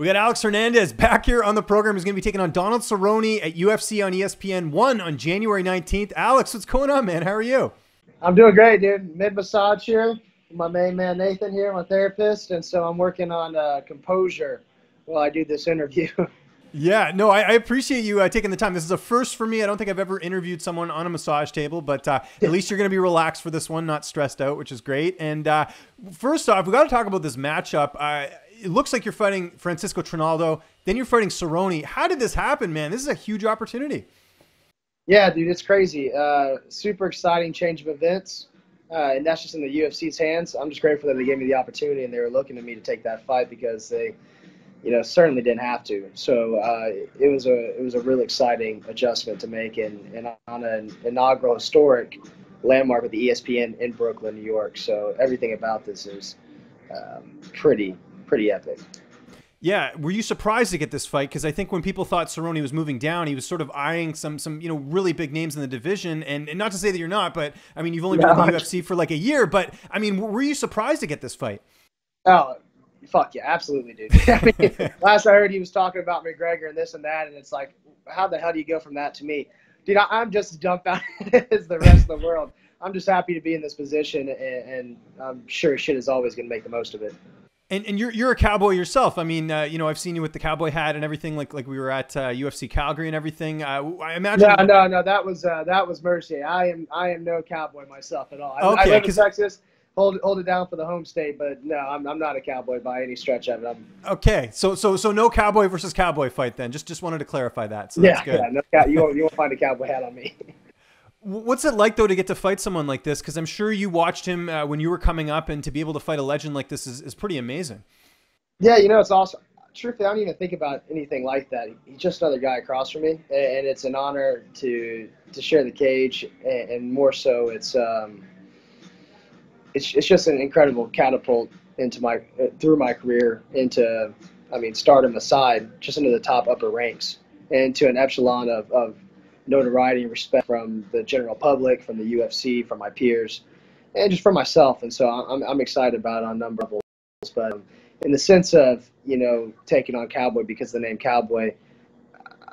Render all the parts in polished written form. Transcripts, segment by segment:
We got Alex Hernandez back here on the program. He's going to be taking on Donald Cerrone at UFC on ESPN+1 on January 19th. Alex, what's going on, man? How are you? I'm doing great, dude. Mid-massage here. My main man, Nathan, here, my therapist. And so I'm working on composure while I do this interview. Yeah, no, I appreciate you taking the time. This is a first for me. I don't think I've ever interviewed someone on a massage table, but at least you're going to be relaxed for this one, not stressed out, which is great. And first off, we got to talk about this matchup. It looks like you're fighting Francisco Trinaldo, then you're fighting Cerrone. How did this happen, man? This is a huge opportunity. Yeah, dude, it's crazy. Super exciting change of events, and that's just in the UFC's hands. I'm just grateful that they gave me the opportunity, and they were looking to me to take that fight because they, certainly didn't have to. So it was a really exciting adjustment to make, and on an inaugural historic landmark with the ESPN in Brooklyn, New York. So everything about this is pretty epic. Yeah, were you surprised to get this fight? Because I think when people thought Cerrone was moving down, he was sort of eyeing some really big names in the division. And not to say that you're not, but I mean, you've only been in the UFC for like a year. But I mean, were you surprised to get this fight? Oh, fuck yeah, absolutely, dude. I mean, last I heard, he was talking about McGregor and this and that, and it's like, how the hell do you go from that to me? Dude, I'm just as dumbfounded as the rest of the world. I'm just happy to be in this position, and I'm sure shit is always going to make the most of it. And you're a Cowboy yourself. I mean, I've seen you with the Cowboy hat and everything. Like we were at UFC Calgary and everything. I imagine. No. That was Mercy. I am no Cowboy myself at all. I live in Texas. Hold it down for the home state, but no, I'm not a Cowboy by any stretch of it. Okay, so no Cowboy versus Cowboy fight then. Just wanted to clarify that. So that's good. Yeah, you won't find a Cowboy hat on me. What's it like, though, to get to fight someone like this? Because I'm sure you watched him when you were coming up, and to be able to fight a legend like this is pretty amazing. Yeah, it's awesome. Truthfully, I don't even think about anything like that. He's just another guy across from me, and it's an honor to share the cage, and more so, it's just an incredible catapult into through my career into, stardom aside, just into the top upper ranks, and to an echelon of notoriety and respect from the general public, from the UFC, from my peers, and just from myself. And so I'm excited about it on a number of levels. But in the sense of, taking on Cowboy because of the name Cowboy,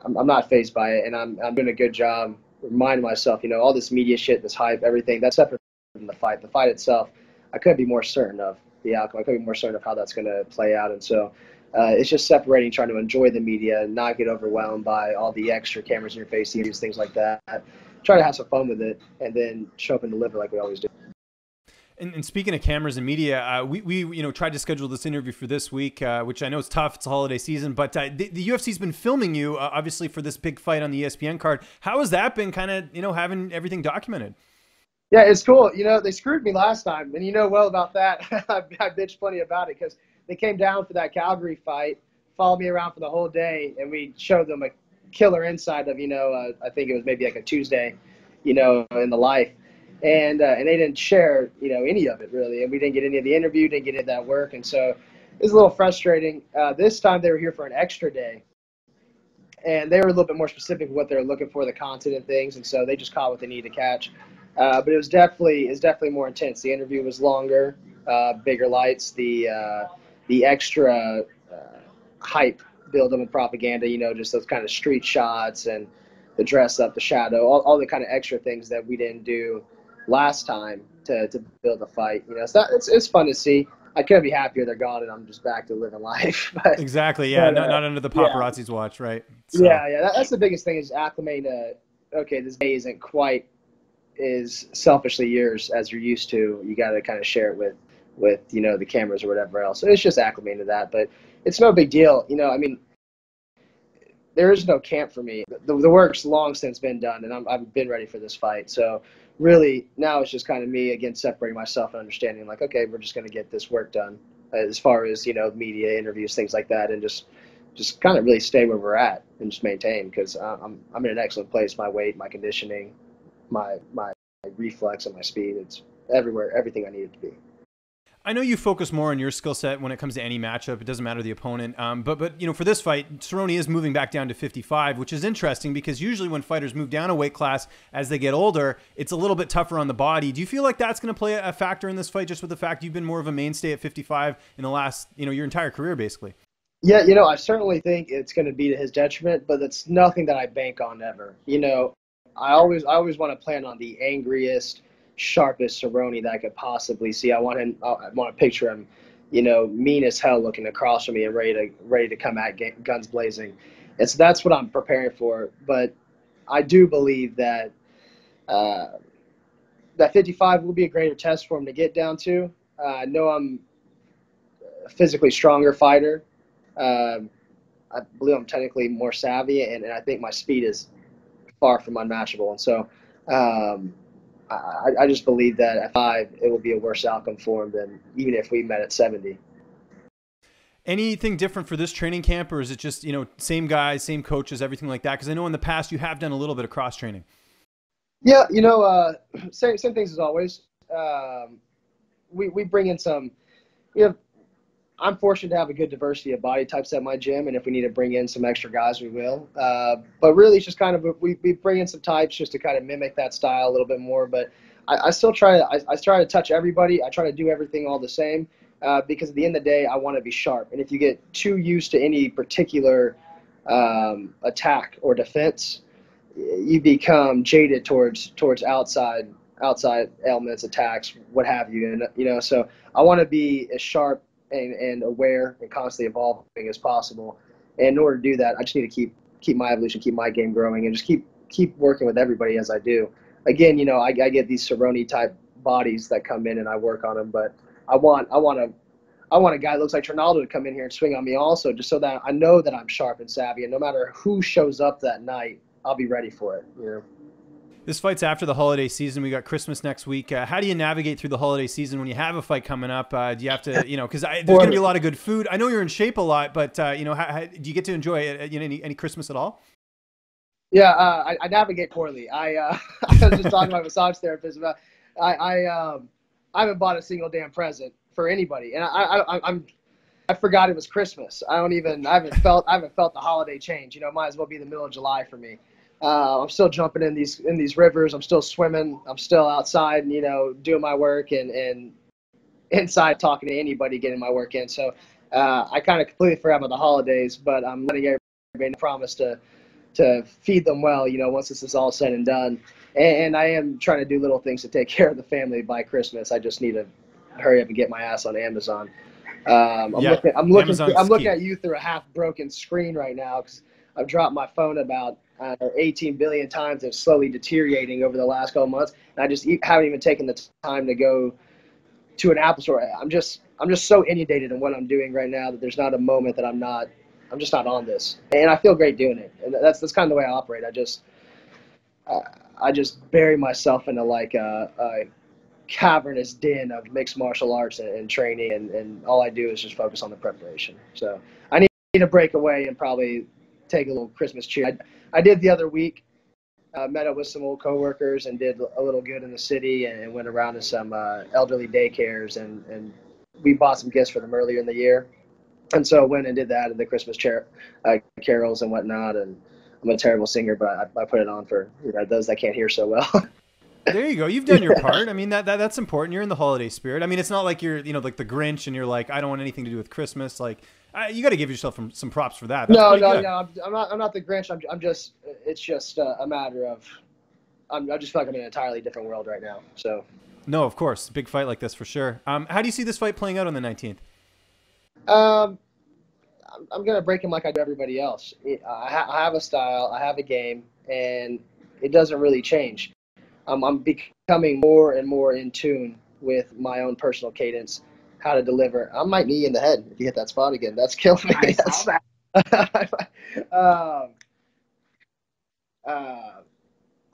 I'm not fazed by it. And I'm doing a good job reminding myself, all this media shit, this hype, everything, that's separate from the fight. The fight itself, I couldn't be more certain of the outcome. I couldn't be more certain of how that's going to play out. And so it's just separating, trying to enjoy the media and not get overwhelmed by all the extra cameras in your face, things like that. Try to have some fun with it and then show up and deliver like we always do. And speaking of cameras and media, we tried to schedule this interview for this week, which I know is tough. It's a holiday season, but the UFC's been filming you, obviously, for this big fight on the ESPN card. How has that been kind of, having everything documented? Yeah, it's cool. They screwed me last time, and well about that. I bitched plenty about it because they came down for that Calgary fight, followed me around for the whole day, and we showed them a killer insight of, I think it was maybe like a Tuesday, in the life. And they didn't share, any of it really. And we didn't get any of the interview, didn't get any of that work. And so it was a little frustrating. This time they were here for an extra day. And they were a little bit more specific with what they were looking for, the content and things. And so they just caught what they needed to catch. But it was definitely more intense. The interview was longer, bigger lights, the extra hype build up and propaganda, just those kind of street shots and the dress up, the shadow, all the kind of extra things that we didn't do last time to build a fight. So it's fun to see. I couldn't be happier they're gone and I'm just back to living life. But, exactly. Yeah. Not under the paparazzi's watch. Right. So. Yeah. That's the biggest thing is acclimating to, okay, this day isn't quite as selfishly yours as you're used to. You got to kind of share it with the cameras or whatever else. So it's just acclimating to that, but it's no big deal. There is no camp for me. The work's long since been done, and I've been ready for this fight. So really, now it's just kind of me, again, separating myself and understanding, like, okay, we're just going to get this work done as far as, media, interviews, things like that, and just kind of really stay where we're at and just maintain because I'm in an excellent place. My weight, my conditioning, my reflex, and my speed, it's everywhere, everything I need it to be. I know you focus more on your skill set when it comes to any matchup. It doesn't matter the opponent. But for this fight, Cerrone is moving back down to 55, which is interesting because usually when fighters move down a weight class as they get older, it's a little bit tougher on the body. Do you feel like that's going to play a factor in this fight, just with the fact you've been more of a mainstay at 55 in the last, your entire career, basically? Yeah, I certainly think it's going to be to his detriment, but it's nothing that I bank on ever. I always want to plan on the angriest, sharpest Cerrone that I could possibly see. I want to picture him, mean as hell, looking across from me and ready to come at guns blazing. And so that's what I'm preparing for. But I do believe that uh, that 55 will be a greater test for him to get down to. I know I'm a physically stronger fighter. Um, I believe I'm technically more savvy, and I think my speed is far from unmatchable. And so um, I just believe that at 5, it will be a worse outcome for him than even if we met at 70. Anything different for this training camp, or is it just, same guys, same coaches, everything like that? Because I know in the past you have done a little bit of cross training. Yeah, same things as always. We bring in some. We have I'm fortunate to have a good diversity of body types at my gym, and if we need to bring in some extra guys, we will. But really, it's just kind of we bring in some types just to kind of mimic that style a little bit more. But I still I try to touch everybody. I try to do everything all the same because at the end of the day, I want to be sharp. And if you get too used to any particular attack or defense, you become jaded towards outside elements, attacks, what have you. And so I want to be as sharp and aware and constantly evolving as possible. And in order to do that, I just need to keep my evolution, keep my game growing, and just keep working with everybody as I do. Again, I get these Cerrone type bodies that come in and I work on them, but I want a guy that looks like Trinaldo to come in here and swing on me also, just so that I know that I'm sharp and savvy, and no matter who shows up that night, I'll be ready for it. This fight's after the holiday season. We got Christmas next week. How do you navigate through the holiday season when you have a fight coming up? Do you have to, because there's going to be a lot of good food. I know you're in shape a lot, but how, do you get to enjoy any Christmas at all? Yeah, I navigate poorly. I was just talking to my massage therapist about I haven't bought a single damn present for anybody, and I forgot it was Christmas. I haven't felt the holiday change. Might as well be the middle of July for me. I'm still jumping in these rivers. I'm still swimming. I'm still outside, doing my work and inside talking to anybody, getting my work in. So I kind of completely forgot about the holidays, but I'm letting everybody promise to feed them well, once this is all said and done. And I am trying to do little things to take care of the family by Christmas. I just need to hurry up and get my ass on Amazon. I'm looking at you through a half broken screen right now because I've dropped my phone about 18 billion times and slowly deteriorating over the last couple months. And I just haven't even taken the time to go to an Apple store. I'm just so inundated in what I'm doing right now that there's not a moment that I'm just not on this. And I feel great doing it. And that's kind of the way I operate. I just bury myself into like a cavernous den of mixed martial arts and training, and all I do is just focus on the preparation. So I need to break away and probably take a little Christmas cheer. I did the other week, met up with some old coworkers and did a little good in the city and went around to some elderly daycares and we bought some gifts for them earlier in the year. And so I went and did that and the Christmas carols and whatnot. And I'm a terrible singer, but I put it on for those that can't hear so well. There you go. You've done your part. I mean, that's important. You're in the holiday spirit. I mean, it's not like you're, like the Grinch and you're like, I don't want anything to do with Christmas. Like, you got to give yourself some props for that. No. I'm not the Grinch. It's just a matter of, I just feel like I'm in an entirely different world right now. So. No, of course. Big fight like this for sure. How do you see this fight playing out on the 19th? I'm going to break him like I do everybody else. I have a style, I have a game, and it doesn't really change. I'm becoming more and more in tune with my own personal cadence, how to deliver. I might knee you in the head if you hit that spot again. That's killing me. I saw that.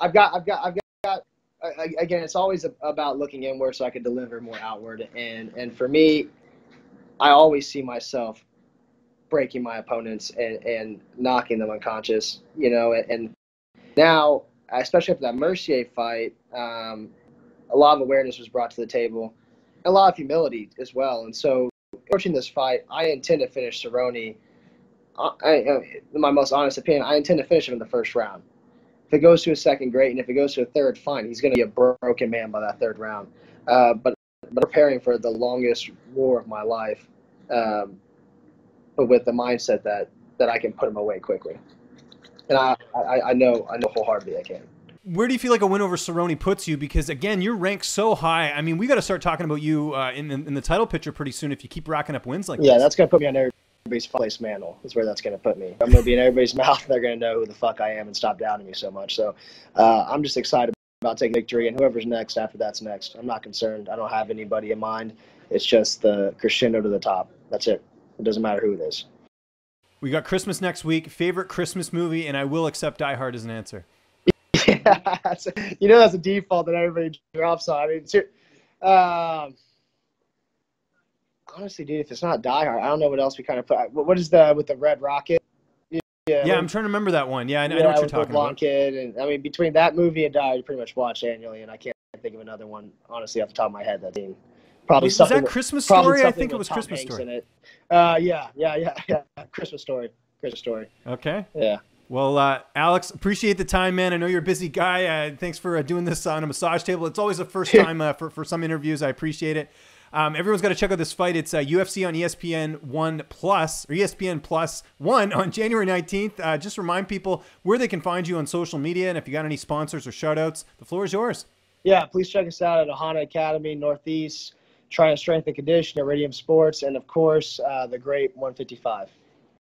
I've got. Again, it's always about looking inward so I can deliver more outward. And for me, I always see myself breaking my opponents and knocking them unconscious. And now, especially after that Mercier fight, a lot of awareness was brought to the table, a lot of humility as well. And so, approaching this fight, I intend to finish Cerrone. In my most honest opinion, I intend to finish him in the first round. If it goes to a second, great, and if it goes to a third, fine. He's going to be a broken man by that third round. But preparing for the longest war of my life, but with the mindset that I can put them away quickly. And I know wholeheartedly I can. Where do you feel like a win over Cerrone puts you? Because again, you're ranked so high. I mean, we got to start talking about you in the title picture pretty soon if you keep racking up wins like this. Yeah, that's gonna put me on everybody's place mantle. Is where that's gonna put me. I'm gonna be in everybody's mouth. They're gonna know who the fuck I am and stop doubting me so much. So I'm just excited about taking victory, and whoever's next after that's next. I'm not concerned. I don't have anybody in mind. It's just the crescendo to the top. That's it. It doesn't matter who it is. We got Christmas next week. Favorite Christmas movie, and I will accept Die Hard as an answer. Yeah, that's a default that everybody drops on. I mean, honestly, dude, if it's not Die Hard, I don't know what else we kind of put. What is with the Red Rocket? Yeah, I'm trying to remember that one. Yeah, I know what you're talking about. Kid, and I mean, between that movie and Die Hard, you pretty much watch annually, and I can't think of another one honestly off the top of my head. That team probably was that Christmas Story? I think it was Christmas Story. In it. Yeah. Christmas Story. Okay. Yeah. Well, Alex, appreciate the time, man. I know you're a busy guy. Thanks for doing this on a massage table. It's always the first time for some interviews. I appreciate it. Everyone's got to check out this fight. It's UFC on ESPN+1 Plus, or ESPN+1 on January 19th. Just remind people where they can find you on social media, and if you got any sponsors or shout-outs, the floor is yours. Yeah, please check us out at Ohana Academy, Northeast, Trying Strength and Condition, Iridium Sports, and, of course, the great 155.